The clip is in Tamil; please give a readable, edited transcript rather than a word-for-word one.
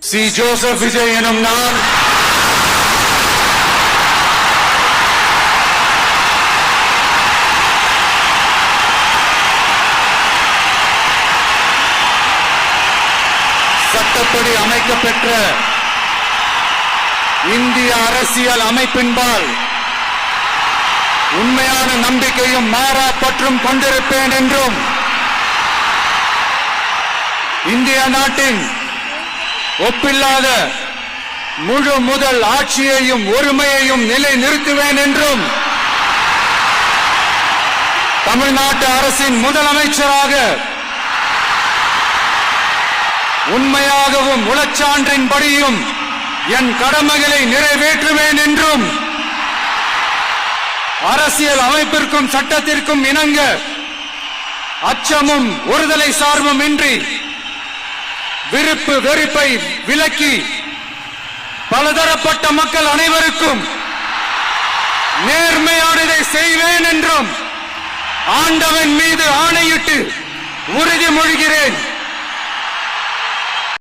சி. ஜோசப் விஜய் எனும் நான் சட்டப்படி அமைக்கப்பெற்ற இந்திய அரசியல் அமைப்பின்பால் உண்மையான நம்பிக்கையும் மாறா பற்றும் கொண்டிருப்பேன் என்றும் இந்திய நாட்டின் ஒப்பில்லாத முழு முதல் ஆட்சியையும் ஒருமையையும் நிலை நிறுத்துவேன் என்றும் தமிழ்நாட்டு அரசின் முதலமைச்சராக உண்மையாகவும் உளச்சான்றின்படியும் என் கடமைகளை நிறைவேற்றுவேன் என்றும் அரசியல் அமைப்பிற்கும் சட்டத்திற்கும் இணங்க அச்சமும் ஒருதலை சார்பும் இன்றி விருப்பு வெறுப்பை விலக்கி பலதரப்பட்ட மக்கள் அனைவருக்கும் நேர்மையானதை செய்வேன் என்றும் ஆண்டவன் மீது ஆணையிட்டு உறுதிமொழிகிறேன்.